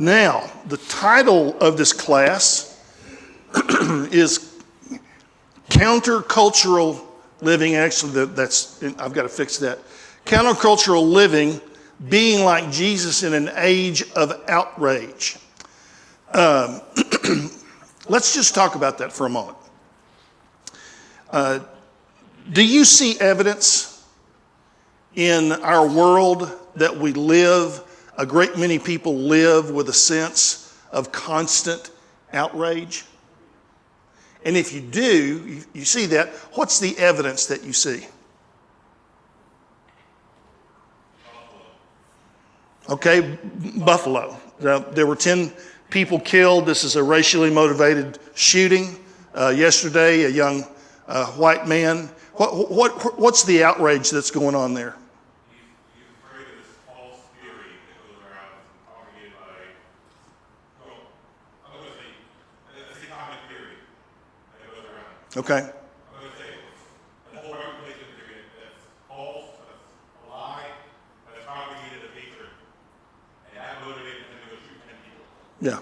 Now, the title of this class is Countercultural Living. Actually, I've got to fix that. Countercultural Living, Being Like Jesus in an Age of Outrage. Let's just talk about that for a moment. Do you see evidence in our world that we live, a great many people live with a sense of constant outrage? And if you do, you see that, what's the evidence that you see? Okay, Buffalo. There were 10 people killed. This is a racially motivated shooting. Yesterday, a young white man. What's the outrage that's going on there? He's afraid of this false theory that goes around propagated by, I'm going to say, it's a common theory that goes around. Okay. I'm going to say the whole reputation theory that's false, that's a lie, that's propagated of hatred. And that motivated him to go shoot 10 people. Yeah.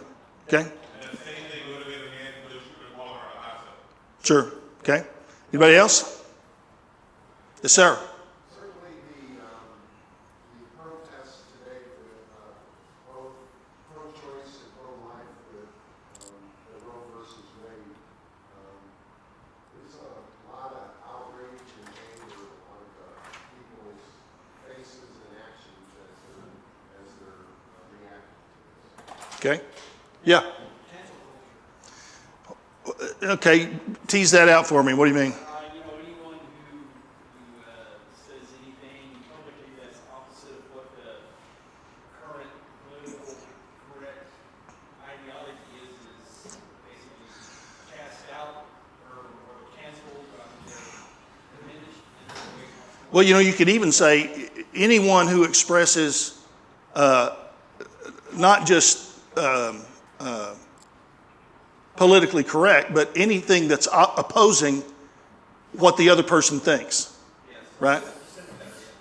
Okay. And the same thing motivated a man to go shoot a Walmart on Alaska. Sure. Okay. Anybody else? Yes, sir. Certainly the protests today with both pro-choice and pro-life with the Roe versus Wade, there's a lot of outrage and anger on people's faces and actions as they're reacting to this. Okay. Yeah. Okay. Tease that out for me. What do you mean? Anyone who says anything publicly that's opposite of what the current political correct ideology is basically cast out or canceled or diminished. Well, you could even say anyone who expresses not just politically correct, but anything that's opposing what the other person thinks. Yes. Right?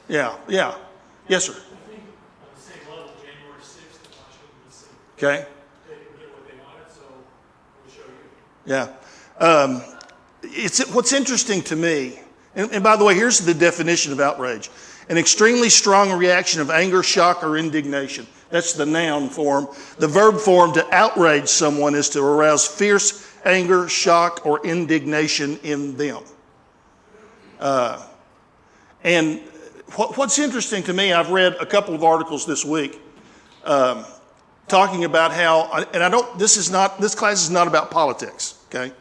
Yeah. Yeah. Yes, sir. I think on the same level, January 6th, the Washington, D.C. Okay. They didn't get what they wanted, so we'll show you. Yeah. What's interesting to me, and by the way, here's the definition of outrage: an extremely strong reaction of anger, shock, or indignation. That's the noun form. The verb form, to outrage someone, is to arouse fierce anger, shock, or indignation in them. And what's interesting to me, I've read a couple of articles this week talking about how, and this class is not about politics, okay?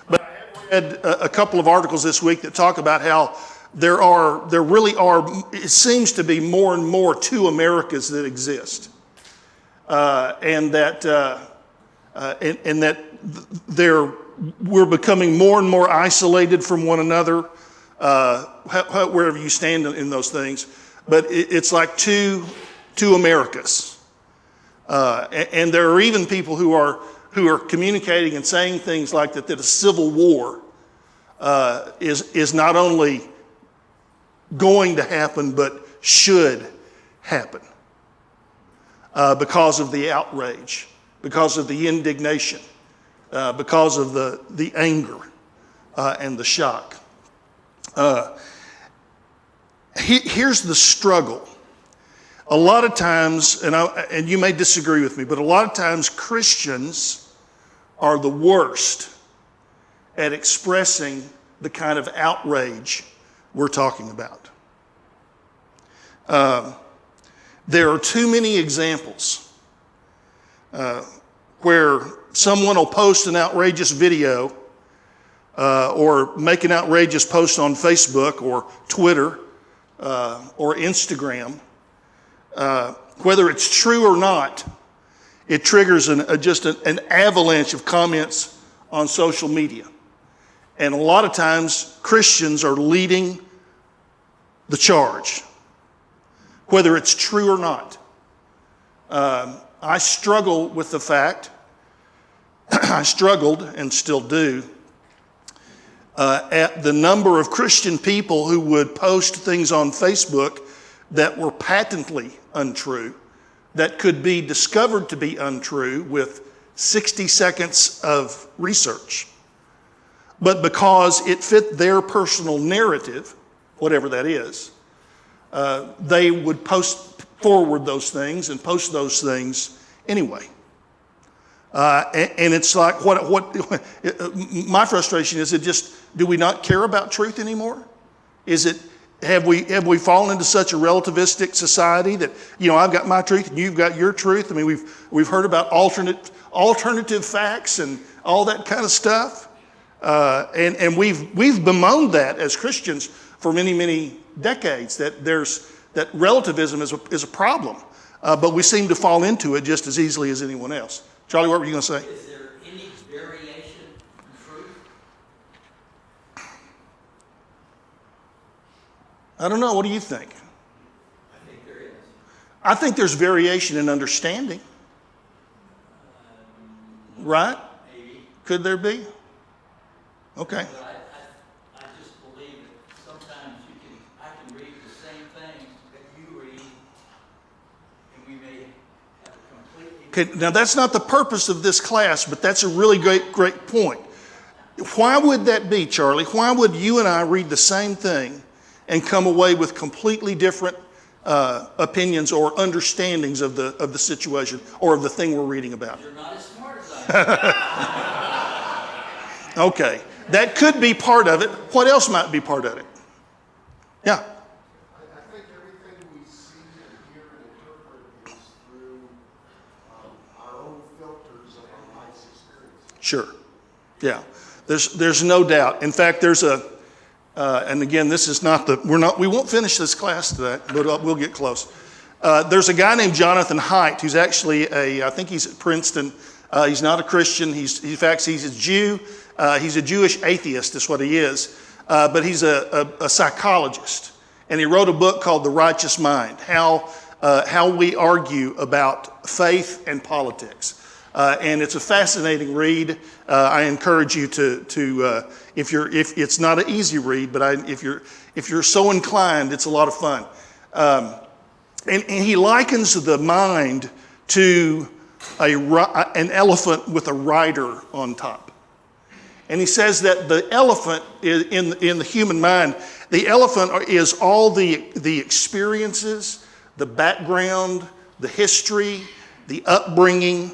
But I have read a couple of articles this week that talk about how there really are, it seems to be more and more two Americas that exist. And that we're becoming more and more isolated from one another, wherever you stand in those things. But it's like two Americas. And there are even people who are communicating and saying things like that a civil war is not only going to happen, but should happen. Because of the outrage, because of the indignation, because of the anger and the shock. Here's the struggle. A lot of times, and you may disagree with me, but a lot of times Christians are the worst at expressing the kind of outrage we're talking about. There are too many examples where someone will post an outrageous video or make an outrageous post on Facebook or Twitter or Instagram. Whether it's true or not, it triggers just an avalanche of comments on social media. And a lot of times Christians are leading the charge, whether it's true or not. I struggle with the fact, I struggled and still do, at the number of Christian people who would post things on Facebook that were patently untrue, that could be discovered to be untrue with 60 seconds of research. But because it fit their personal narrative, whatever that is, they would forward those things and post those things anyway. And it's like, my frustration is, do we not care about truth anymore? Have we fallen into such a relativistic society that, I've got my truth and you've got your truth? I mean, we've heard about alternative facts and all that kind of stuff. And we've bemoaned that as Christians for many, many decades, that relativism is a problem. But we seem to fall into it just as easily as anyone else. Charlie, what were you going to say? Is there any variation in truth? I don't know. What do you think? I think there is. I think there's variation in understanding. Right? Maybe. Could there be? Okay. But I just believe that sometimes I can read the same thing that you read, and we may have a completely. Okay, now that's not the purpose of this class, but that's a really great point. Why would that be, Charlie? Why would you and I read the same thing and come away with completely different opinions or understandings of the situation or of the thing we're reading about? You're not as smart as I am. Okay, that could be part of it. What else might be part of it? Yeah. I think everything we see and hear and interpret is through our own filters of our life's experience. Sure. Yeah. There's no doubt. In fact, there's and again, this is not we won't finish this class today, but we'll get close. There's a guy named Jonathan Haidt who's actually I think he's at Princeton. He's not a Christian. He's a Jew. He's a Jewish atheist, is what he is. But he's a psychologist. And he wrote a book called The Righteous Mind, how we argue about faith and politics. And it's a fascinating read. I encourage you to if it's not an easy read, but if you're so inclined, it's a lot of fun. And he likens the mind to an elephant with a rider on top. And he says that the elephant in the human mind, the elephant is all the experiences, the background, the history, the upbringing,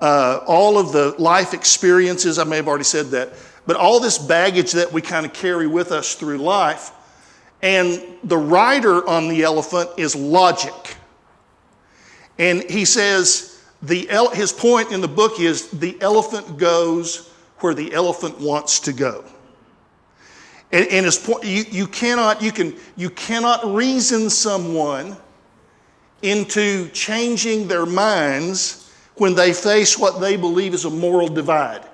all of the life experiences. I may have already said that, but all this baggage that we kind of carry with us through life. And the rider on the elephant is logic. And he says his point in the book is the elephant goes where the elephant wants to go. And his point, you cannot reason someone into changing their minds when they face what they believe is a moral divide.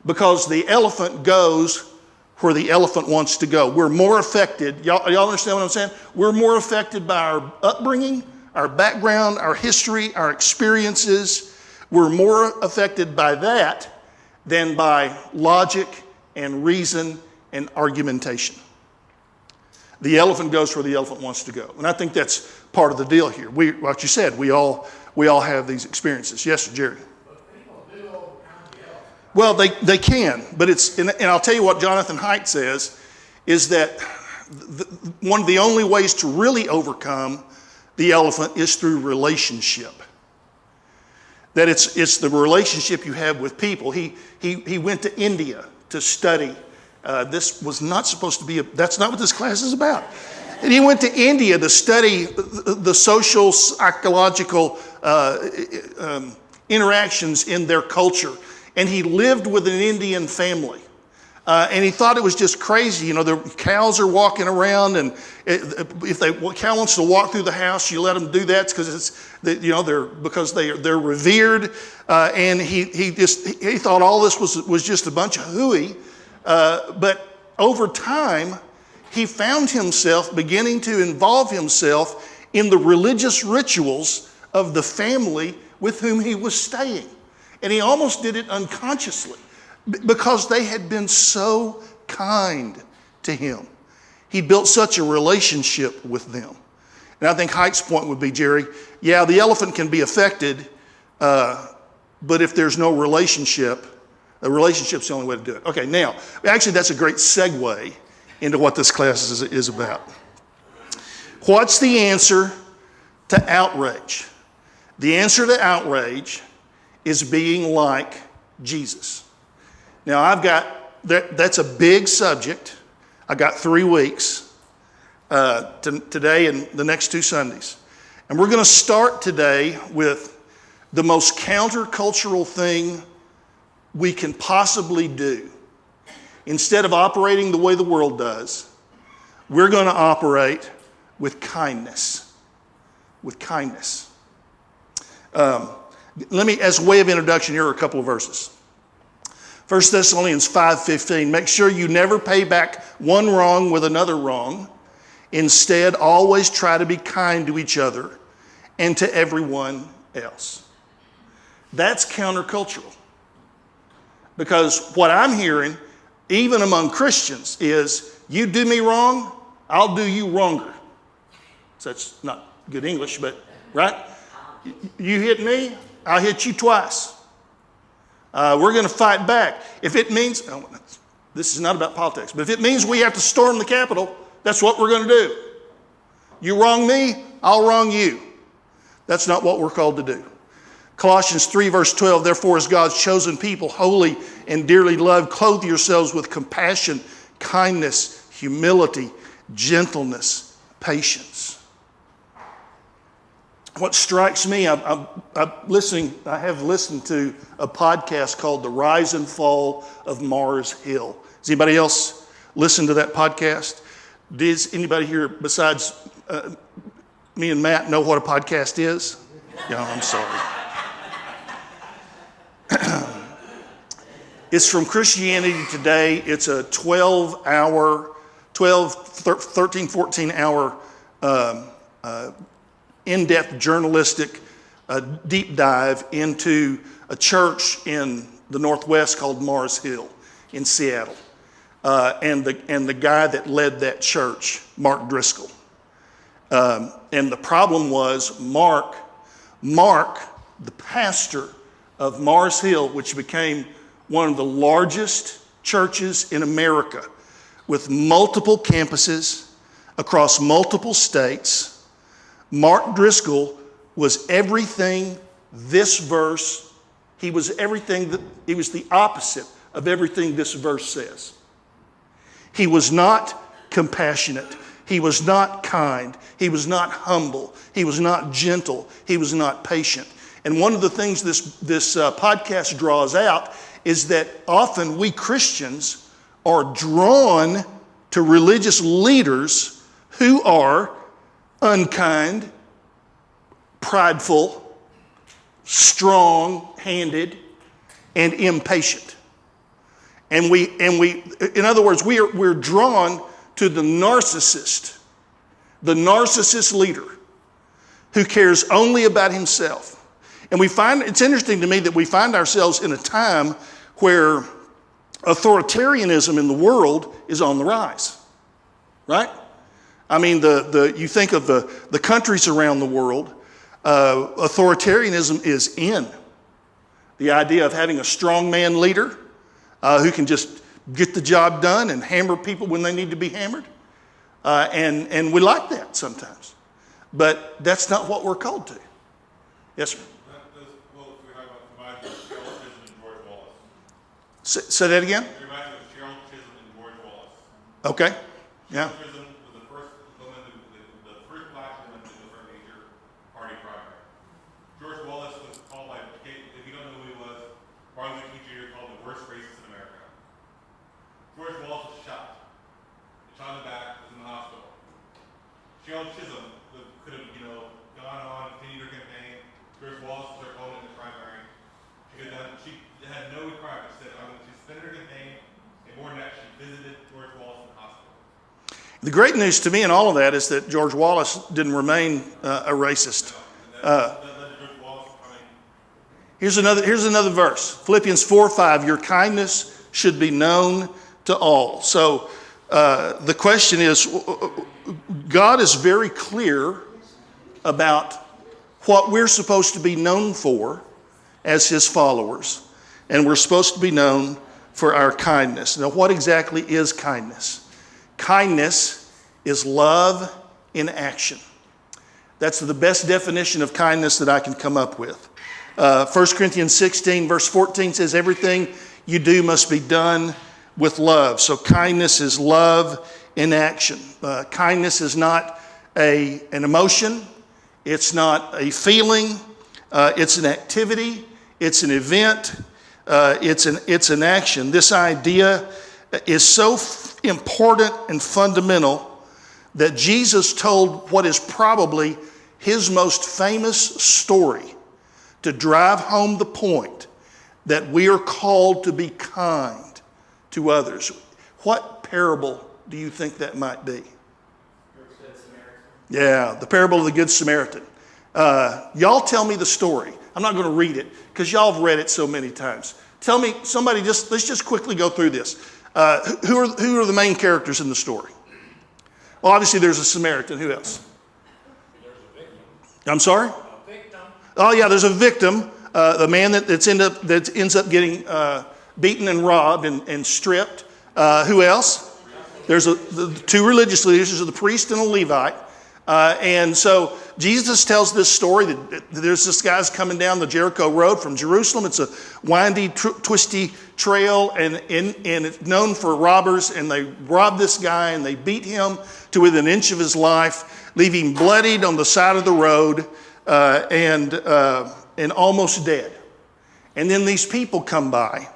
Because the elephant goes where the elephant wants to go. We're more affected. Y'all understand what I'm saying? We're more affected by our upbringing, our background, our history, our experiences. We're more affected by that than by logic and reason and argumentation. The elephant goes where the elephant wants to go. And I think that's part of the deal here. Like you said, we all have these experiences. Yes, sir, Jerry? But people do overcome the elephant. Well, they can, but and I'll tell you what Jonathan Haidt says, is that one of the only ways to really overcome the elephant is through relationship. That it's the relationship you have with people. He went to India to study. This was not supposed to be that's not what this class is about. And he went to India to study the social, psychological interactions in their culture. And he lived with an Indian family. And he thought it was just crazy. The cows are walking around, and if a cow wants to walk through the house, you let them do that because they're revered. And he thought all this was just a bunch of hooey. But over time, he found himself beginning to involve himself in the religious rituals of the family with whom he was staying. And he almost did it unconsciously because they had been so kind to him. He built such a relationship with them. And I think Haight's point would be, Jerry, yeah, the elephant can be affected, but if there's no relationship, a relationship's the only way to do it. Okay, now, actually that's a great segue into what this class is about. What's the answer to outrage? The answer to outrage is being like Jesus. Now, that's a big subject. I got 3 weeks, today and the next 2 Sundays. And we're going to start today with the most countercultural thing we can possibly do. Instead of operating the way the world does, we're going to operate with kindness. With kindness. Let me, as a way of introduction, here are a couple of verses. 1 Thessalonians 5:15, make sure you never pay back one wrong with another wrong. Instead, always try to be kind to each other and to everyone else. That's countercultural. Because what I'm hearing, even among Christians, is you do me wrong, I'll do you wronger. So that's not good English, but, right? You hit me, I'll hit you twice. We're going to fight back. If it means, this is not about politics, but if it means we have to storm the Capitol, that's what we're going to do. You wrong me, I'll wrong you. That's not what we're called to do. Colossians 3 verse 12, therefore as God's chosen people, holy and dearly loved, clothe yourselves with compassion, kindness, humility, gentleness, patience. What strikes me, I have listened to a podcast called The Rise and Fall of Mars Hill. Does anybody else listen to that podcast? Does anybody here besides me and Matt know what a podcast is? Yeah, I'm sorry. It's from Christianity Today. It's a 13, 14 hour in-depth journalistic deep dive into a church in the Northwest called Mars Hill in Seattle. And the guy that led that church, Mark Driscoll. And the problem was Mark, the pastor of Mars Hill, which became one of the largest churches in America with multiple campuses across multiple states. Mark Driscoll was everything this verse, he was the opposite of everything this verse says. He was not compassionate. He was not kind. He was not humble. He was not gentle. He was not patient. And one of the things this podcast draws out is that often we Christians are drawn to religious leaders who are unkind, prideful, strong-handed, and impatient. And we, in other words, we're drawn to the narcissist leader who cares only about himself. And it's interesting to me that we find ourselves in a time where authoritarianism in the world is on the rise, right? I mean, you think of the countries around the world, authoritarianism is in. The idea of having a strongman leader who can just get the job done and hammer people when they need to be hammered. And we like that sometimes. But that's not what we're called to. Yes, sir? Say that again? It reminds me of Cheryl Chisholm and George Wallace. Okay, yeah. Cheryl Chisholm was the first black woman to the first major party primary. George Wallace was called by, if you don't know who he was, Martin Luther King Jr. called the worst racist in America. George Wallace was shot. They shot him back, was in the hospital. Cheryl Chisholm could have, gone on, continued her campaign. George Wallace was her opponent in the primary. She had no requirements. Said, I'm going to suspend her campaign, and more than that, she visited George Wallace in the hospital. The great news to me in all of that is that George Wallace didn't remain a racist. Here's another verse. Philippians 4:5. Your kindness should be known to all. So the question is, God is very clear about what we're supposed to be known for as his followers. And we're supposed to be known for our kindness. Now, what exactly is kindness? Kindness is love in action. That's the best definition of kindness that I can come up with. 1 Corinthians 16 verse 14 says, everything you do must be done with love. So kindness is love in action. Kindness is not an emotion. It's not a feeling. It's an activity. It's an event. It's an action. This idea is so important and fundamental that Jesus told what is probably his most famous story to drive home the point that we are called to be kind to others. What parable do you think that might be? Yeah, the parable of the Good Samaritan. Y'all tell me the story. I'm not going to read it because y'all have read it so many times. Tell me, somebody, let's just quickly go through this. Who are the main characters in the story? Well, obviously there's a Samaritan. Who else? There's a victim. I'm sorry? A victim. Oh yeah, there's a victim, the man that ends up getting beaten and robbed and stripped. Who else? There's the two religious leaders, there's a priest and a Levite. And so Jesus tells this story that there's this guy's coming down the Jericho Road from Jerusalem. It's a windy, twisty trail, and it's known for robbers. And they rob this guy and they beat him to within an inch of his life, leave him bloodied on the side of the road and almost dead. And then these people come by.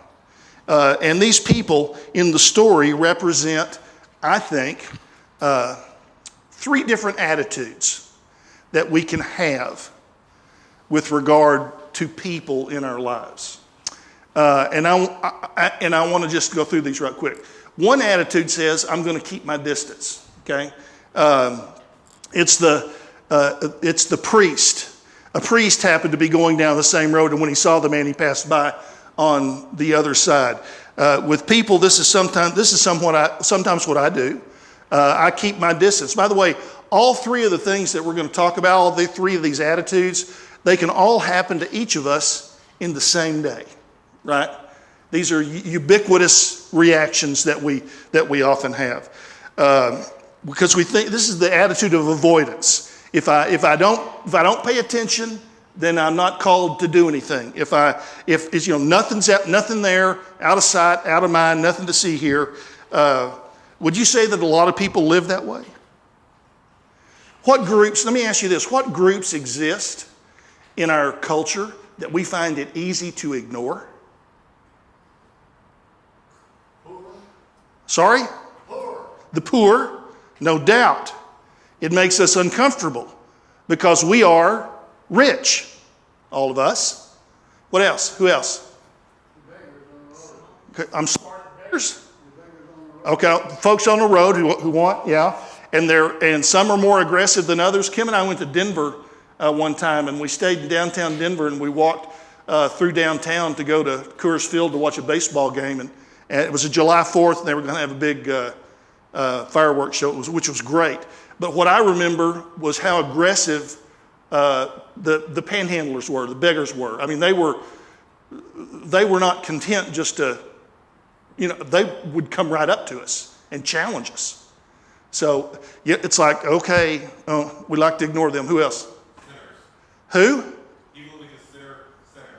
And these people in the story represent, I think, three different attitudes that we can have with regard to people in our lives. And I want to just go through these right quick. One attitude says, I'm going to keep my distance, okay? It's the priest. A priest happened to be going down the same road, and when he saw the man, he passed by on the other side. With people, this is sometimes what I do. I keep my distance. By the way, all three of the things that we're going to talk about, all the three of these attitudes, they can all happen to each of us in the same day, right? These are ubiquitous reactions that we often have, because we think this is the attitude of avoidance. If I don't pay attention, then I'm not called to do anything. If it's, nothing there, out of sight, out of mind, nothing to see here. Would you say that a lot of people live that way? What groups, let me ask you this, what groups exist in our culture that we find it easy to ignore? Poor. Sorry? Poor. The poor, no doubt. It makes us uncomfortable because we are rich, all of us. What else? Who else? Okay, I'm sorry, beggars? Okay, folks on the road who want, yeah, and some are more aggressive than others. Kim and I went to Denver one time, and we stayed in downtown Denver, and we walked through downtown to go to Coors Field to watch a baseball game, and it was a July 4th, and they were going to have a big fireworks show, which was great. But what I remember was how aggressive the panhandlers were, the beggars were. I mean, they were not content just to. They would come right up to us and challenge us. So it's like, okay, we like to ignore them. Who else? Sinners. Who? People we consider sinners.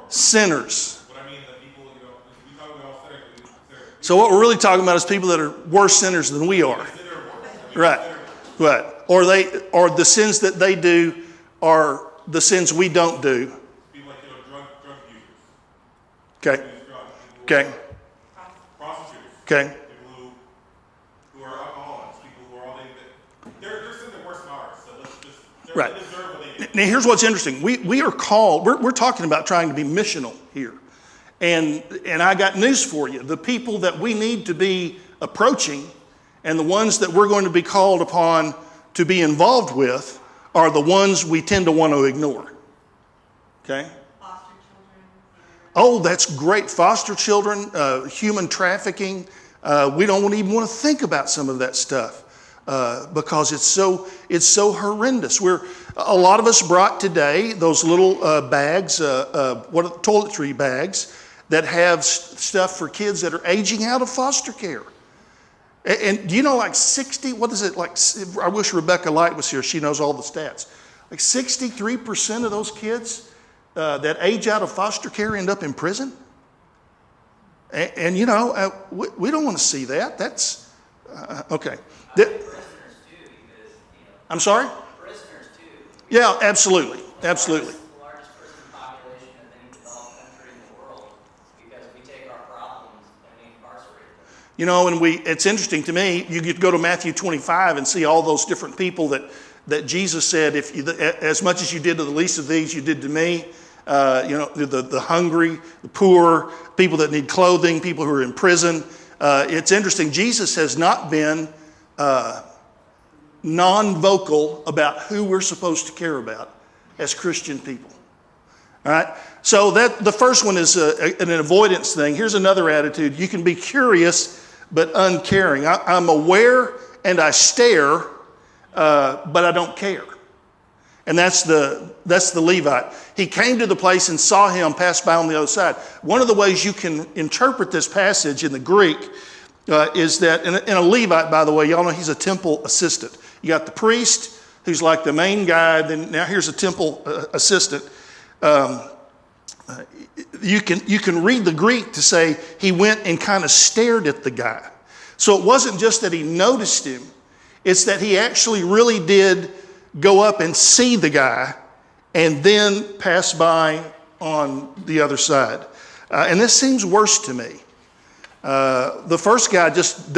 Sinners. What I mean, the people, we talk about sinners, we consider. So what we're really talking about is people that are worse sinners than we are. Consider worse. Right. Right. Or the sins that they do are the sins we don't do. People like, drug users. Okay. Use drugs. Okay. Prostitutes. Okay. People who are alcoholics. People who are all their sins are worse than ours. So let's just, Right. they deserve what they do. Now here's what's interesting. We are called, we're talking about trying to be missional here. And I got news for you. The people that we need to be approaching and the ones that we're going to be called upon to be involved with are the ones we tend to want to ignore. Okay? Foster children. Oh, that's great. Foster children, human trafficking. We don't even want to think about some of that stuff. because it's so horrendous. A lot of us brought today those little bags, toiletry bags that have stuff for kids that are aging out of foster care. And do you know, like 60, what is it, like, I wish Rebecca Light was here, she knows all the stats. Like 63% of those kids that age out of foster care end up in prison. And you know, we don't want to see that. That's, okay. Prisoners too, because, I'm sorry? prisoners too. Yeah, absolutely, absolutely. The largest prison population of any developed country in the world, because we take our problems and we incarcerate them. You know, and it's interesting to me, you could go to Matthew 25 and see all those different people that Jesus said, if you, as much as you did to the least of these, you did to me. You know, the hungry, the poor, people that need clothing, people who are in prison. It's interesting, Jesus has not been non-vocal about who we're supposed to care about as Christian people. All right? So the first one is an avoidance thing. Here's another attitude. You can be curious but uncaring. I'm aware and I stare, but I don't care. And that's the Levite. He came to the place and saw him pass by on the other side. One of the ways you can interpret this passage in the Greek is that, in a Levite, by the way, y'all know he's a temple assistant. You got the priest, who's like the main guy, then now here's a temple assistant. You can read the Greek to say he went and kind of stared at the guy. So it wasn't just that he noticed him, it's that he actually really did go up and see the guy and then pass by on the other side. And this seems worse to me. The first guy just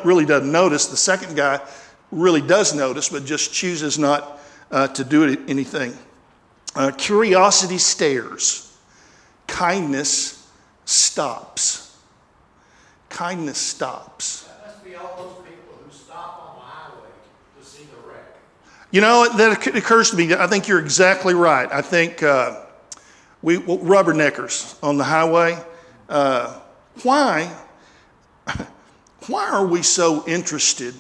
really doesn't notice. The second guy really does notice, but just chooses not to do anything. Curiosity stares. Kindness stops. Kindness stops. That must be all those people who stop on the highway to see the wreck. You know, that occurs to me. I think you're exactly right. I think rubberneckers on the highway. Why are we so interested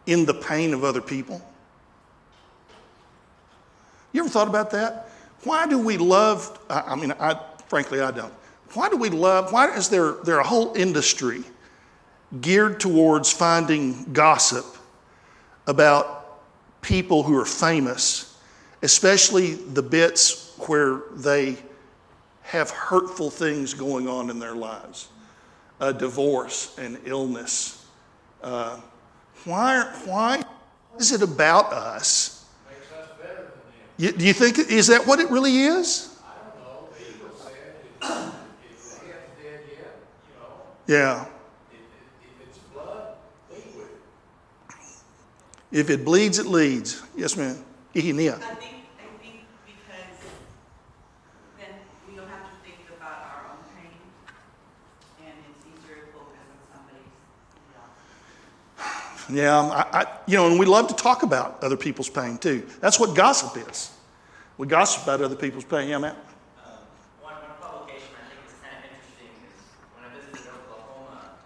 in the pain of other people? You ever thought about that? Why do we love? Frankly, I don't. Why do we love? Why is there a whole industry geared towards finding gossip about people who are famous, especially the bits where they have hurtful things going on in their lives, a divorce, an illness. Why is it about us? Makes us better than them. Do you think, is that what it really is? I don't know. The Eagle said if the head's dead yet, you know. Yeah. If it's blood, lead with it. If it bleeds, it leads. Yes, ma'am. Ihinia. I think because then we don't have to think about our own pain, and it's easier to focus on somebody else. Yeah, and we love to talk about other people's pain too. That's what gossip is. We gossip about other people's pain. Yeah, Matt? One publication I think is kind of interesting is when I visited Oklahoma,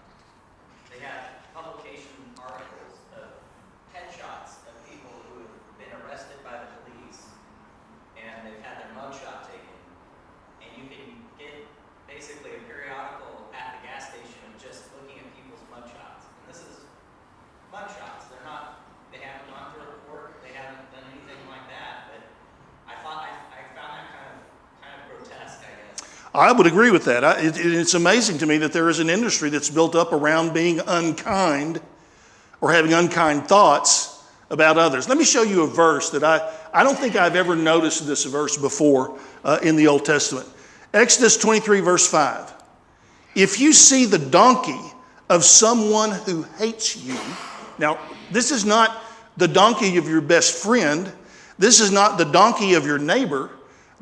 they had publication articles of headshots of people who have been arrested by the police and they've had their mugshot taken. And you can get basically a periodical at the gas station of just looking at people's mugshots. And this is mugshots. They haven't gone through a report, they haven't done anything like that, but I found that kind of grotesque, I guess. I would agree with that. It's amazing to me that there is an industry that's built up around being unkind or having unkind thoughts about others. Let me show you a verse that I don't think I've ever noticed this verse before in the Old Testament. Exodus 23, verse 5. If you see the donkey of someone who hates you, now this is not the donkey of your best friend. This is not the donkey of your neighbor.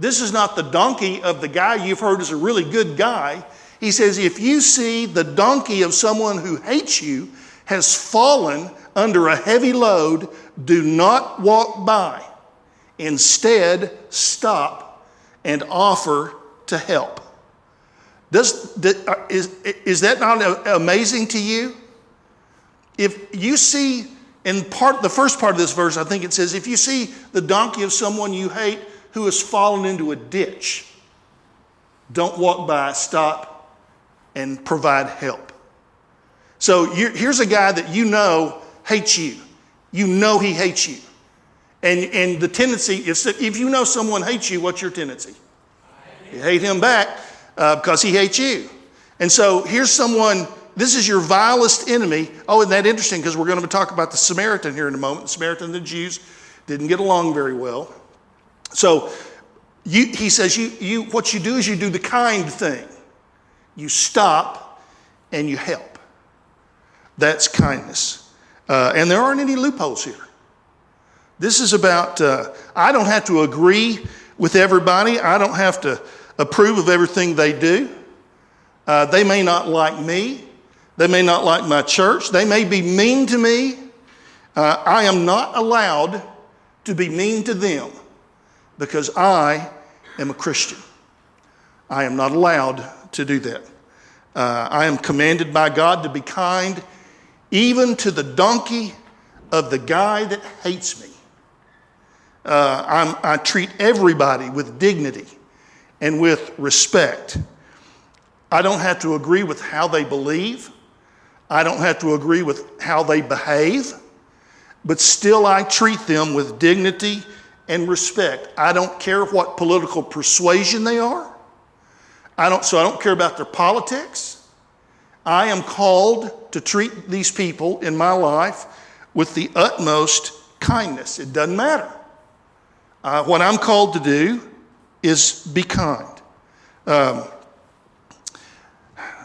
This is not the donkey of the guy you've heard is a really good guy. He says, if you see the donkey of someone who hates you has fallen under a heavy load, do not walk by. Instead, stop and offer to help. Is that not amazing to you? If you see And the first part of this verse, I think it says, if you see the donkey of someone you hate who has fallen into a ditch, don't walk by, stop, and provide help. So here's a guy that you know hates you. You know he hates you. And the tendency, if you know someone hates you, what's your tendency? You hate him back because he hates you. And so here's someone, this is your vilest enemy. Oh, isn't that interesting? Because we're going to talk about the Samaritan here in a moment. The Samaritan and the Jews didn't get along very well. So he says, what you do is you do the kind thing. You stop and you help. That's kindness. And there aren't any loopholes here. This is about, I don't have to agree with everybody. I don't have to approve of everything they do. They may not like me. They may not like my church. They may be mean to me. I am not allowed to be mean to them because I am a Christian. I am not allowed to do that. I am commanded by God to be kind even to the donkey of the guy that hates me. I treat everybody with dignity and with respect. I don't have to agree with how they believe. I don't have to agree with how they behave, but still I treat them with dignity and respect. I don't care what political persuasion they are. I don't care about their politics. I am called to treat these people in my life with the utmost kindness. It doesn't matter. What I'm called to do is be kind.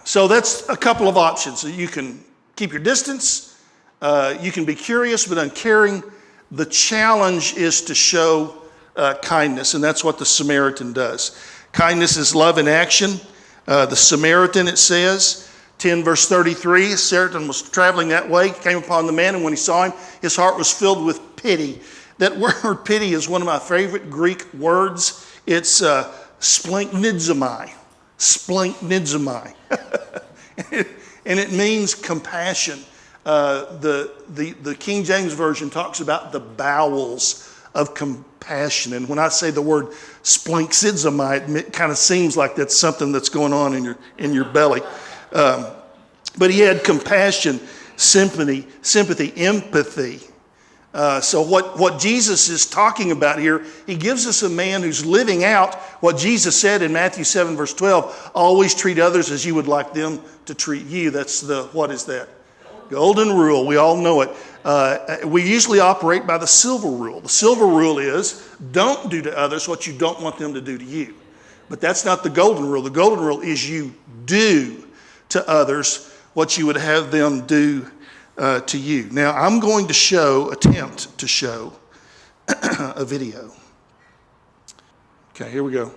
So that's a couple of options. You can keep your distance. You can be curious but uncaring. The challenge is to show kindness, and that's what the Samaritan does. Kindness is love in action. The Samaritan, it says, 10 verse 33, a Samaritan was traveling that way, came upon the man, and when he saw him, his heart was filled with pity. That word pity is one of my favorite Greek words. It's splanchnizomai. Splanchnizomai. And it means compassion. The King James Version talks about the bowels of compassion. And when I say the word splanchnizomai, it kind of seems like that's something that's going on in your belly. But he had compassion, sympathy, empathy. So what Jesus is talking about here, he gives us a man who's living out what Jesus said in Matthew 7 verse 12, always treat others as you would like them to treat you. That's what is that? Golden rule. We all know it. We usually operate by the silver rule. The silver rule is don't do to others what you don't want them to do to you. But that's not the golden rule. The golden rule is you do to others what you would have them do to you. Now, I'm going to attempt to show a video. Okay, here we go.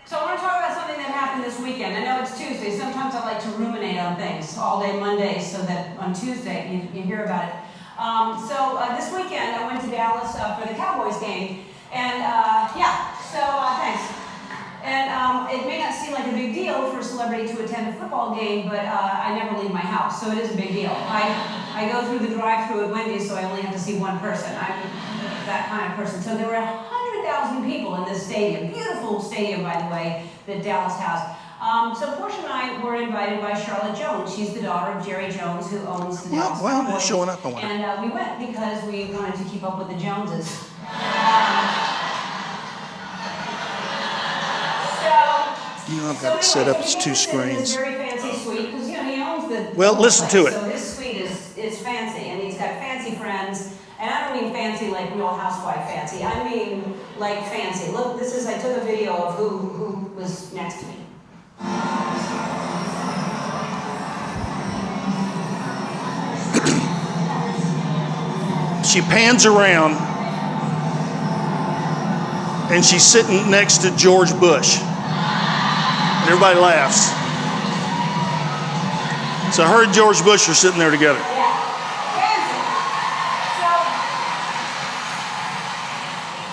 So I want to talk about something that happened this weekend. I know it's Tuesday. Sometimes I like to ruminate on things all day Monday so that on Tuesday you hear about it. So this weekend I went to Dallas for the Cowboys game. And thanks. And it may not seem like a big deal for a celebrity to attend a football game, but I never leave my house, so it is a big deal. I go through the drive-thru at Wendy's, so I only have to see one person. I'm that kind of person. So there were 100,000 people in this stadium. Beautiful stadium, by the way, that Dallas has. So Portia and I were invited by Charlotte Jones. She's the daughter of Jerry Jones, who owns the Dallas Cowboys. Why am I showing up? I wonder. And we went because we wanted to keep up with the Joneses. I've got it set up as two screens. It's very fancy suite because he owns the. Well, listen to it. So his suite is fancy, and he's got fancy friends. And I don't mean fancy like Real Housewife fancy. I mean like fancy. Look, I took a video of who was next to me. She pans around, and she's sitting next to George Bush. Everybody laughs. So her and George Bush are sitting there together. Yeah, fancy.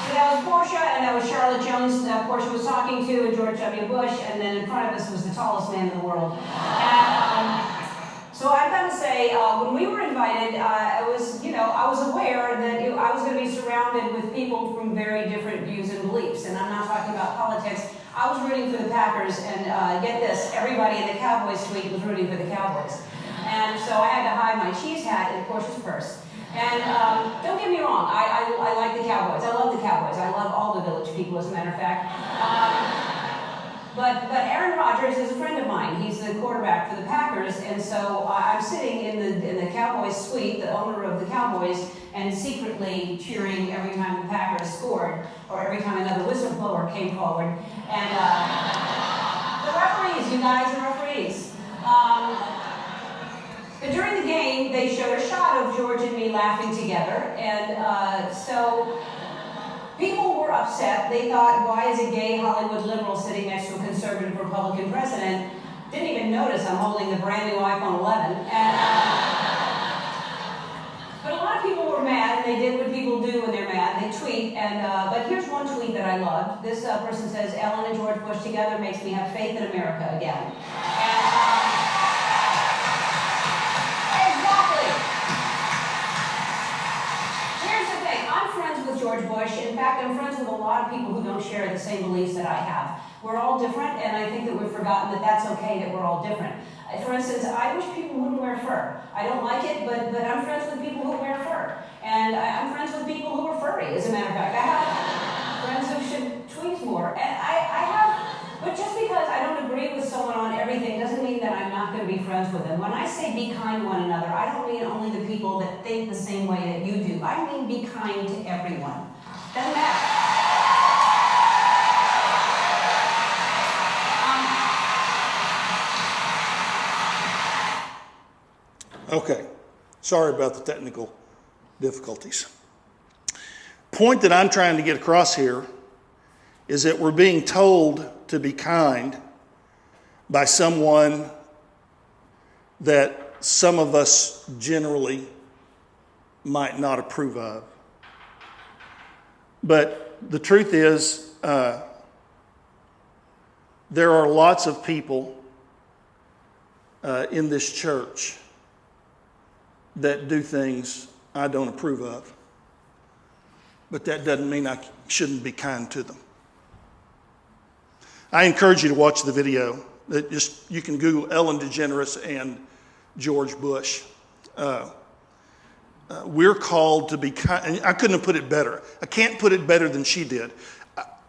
So that was Portia, and that was Charlotte Jones that Portia was talking to, and George W. Bush, and then in front of us was the tallest man in the world. And So I've got to say, when we were invited, I was aware that I was going to be surrounded with people from very different views and beliefs. And I'm not talking about politics. I was rooting for the Packers, and get this, everybody in the Cowboys suite was rooting for the Cowboys. And so I had to hide my cheese hat in Portia's purse. And don't get me wrong, I like the Cowboys. I love the Cowboys. I love all the Village people, as a matter of fact. But Aaron Rodgers is a friend of mine. He's the quarterback for the Packers, and so I'm sitting in the Cowboys suite, the owner of the Cowboys, and secretly cheering every time the Packers scored, or every time another whistleblower came forward. And the referees, you guys, the referees. But during the game, they showed a shot of George and me laughing together, and so people were upset. They thought, why is a gay Hollywood liberal sitting next to a conservative Republican president? Didn't even notice I'm holding the brand new iPhone 11. But a lot of people were mad, and they did what people do when they're mad. They tweet, but here's one tweet that I loved. This person says, Ellen and George Bush together makes me have faith in America again. George Bush. In fact, I'm friends with a lot of people who don't share the same beliefs that I have. We're all different, and I think that we've forgotten that that's okay, that we're all different. For instance, I wish people wouldn't wear fur. I don't like it, but I'm friends with people who wear fur. And I'm friends with people who are furry, as a matter of fact. I have friends who should tweet more. And but just because I don't agree with someone on everything doesn't mean that I'm not going to be friends with them. When I say be kind to one another, I don't mean only the people that think the same way that you do. I mean be kind to everyone. Doesn't matter. Okay, sorry about the technical difficulties. Point that I'm trying to get across here is that we're being told to be kind by someone that some of us generally might not approve of. But the truth is, there are lots of people in this church that do things I don't approve of. But that doesn't mean I shouldn't be kind to them. I encourage you to watch the video. You can Google Ellen DeGeneres and George Bush. We're called to be kind. I couldn't have put it better. I can't put it better than she did.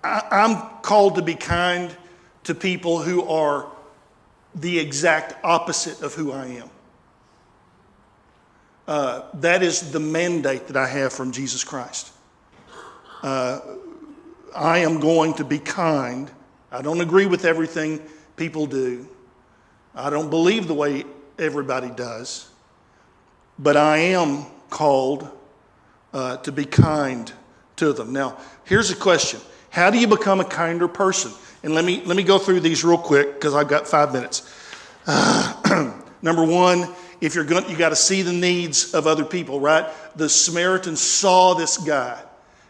I'm called to be kind to people who are the exact opposite of who I am. That is the mandate that I have from Jesus Christ. I am going to be kind. I don't agree with everything people do. I don't believe the way everybody does. But I am called to be kind to them. Now, here's a question. How do you become a kinder person? And let me go through these real quick because I've got 5 minutes. Number one, if you got to see the needs of other people, right? The Samaritan saw this guy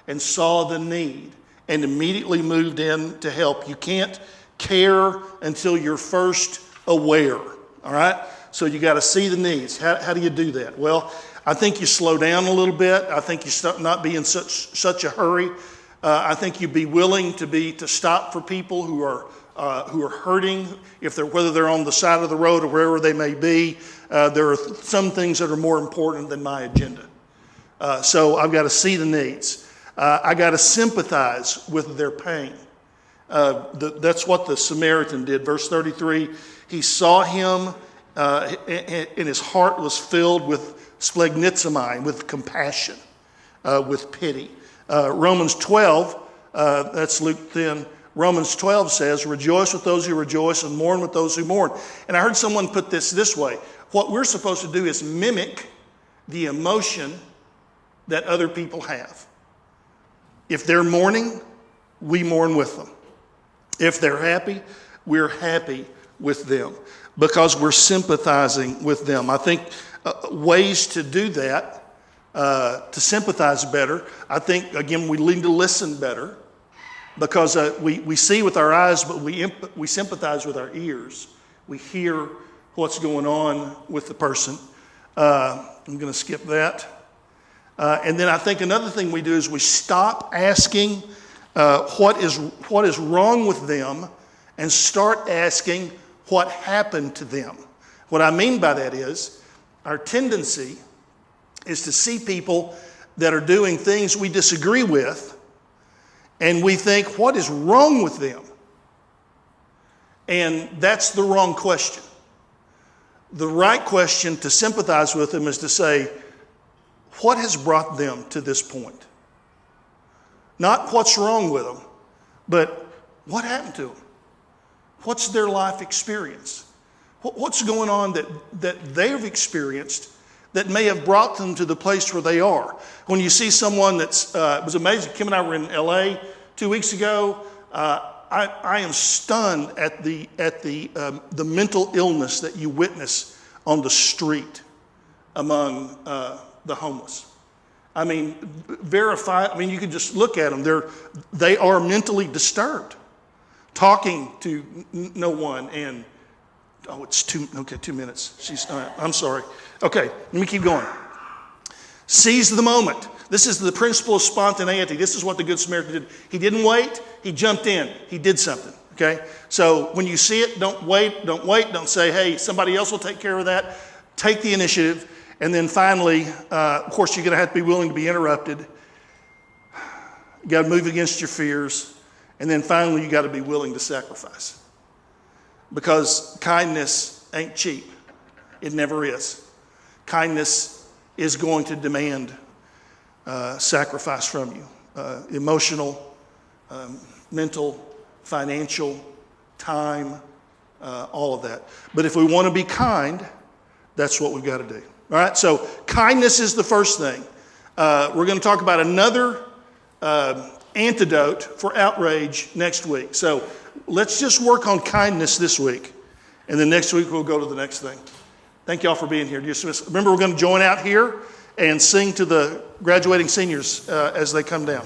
and saw the need and immediately moved in to help. You can't care until you're first aware, all right? So you got to see the needs. How do you do that? Well, I think you slow down a little bit. I think you start not be in such a hurry. I think you be willing to stop for people who are hurting, whether they're on the side of the road or wherever they may be. There are some things that are more important than my agenda. So I've got to see the needs. I got to sympathize with their pain. That's what the Samaritan did. Verse 33, he saw him and his heart was filled with splagnizomai, with compassion, with pity. Romans 12, that's Luke 10, Romans 12 says, rejoice with those who rejoice and mourn with those who mourn. And I heard someone put this way. What we're supposed to do is mimic the emotion that other people have. If they're mourning, we mourn with them. If they're happy, we're happy with them because we're sympathizing with them. I think ways to do that, to sympathize better, I think, again, we need to listen better because we see with our eyes, but we sympathize with our ears. We hear what's going on with the person. I'm going to skip that. And then I think another thing we do is we stop asking what is wrong with them and start asking what happened to them. What I mean by that is our tendency is to see people that are doing things we disagree with, and we think, what is wrong with them? And that's the wrong question. The right question to sympathize with them is to say, what has brought them to this point? Not what's wrong with them, but what happened to them? What's their life experience? What's going on that they've experienced that may have brought them to the place where they are? When you see someone that's, it was amazing, Kim and I were in LA 2 weeks ago. I am stunned at the mental illness that you witness on the street among the homeless. I mean, you can just look at them. They are mentally disturbed, talking to no one. And it's 2 minutes. I'm sorry. Okay, let me keep going. Seize the moment. This is the principle of spontaneity. This is what the Good Samaritan did. He didn't wait. He jumped in. He did something. Okay? So when you see it, don't wait. Don't say, hey, somebody else will take care of that. Take the initiative. And then finally, of course, you're going to have to be willing to be interrupted. You got to move against your fears. And then finally, you got to be willing to sacrifice. Because kindness ain't cheap. It never is. Kindness is going to demand sacrifice from you. Emotional, mental, financial, time, all of that. But if we want to be kind, that's what we've got to do. All right, so kindness is the first thing. We're going to talk about another antidote for outrage next week. So let's just work on kindness this week. And then next week we'll go to the next thing. Thank you all for being here. Just remember, we're going to join out here and sing to the graduating seniors as they come down.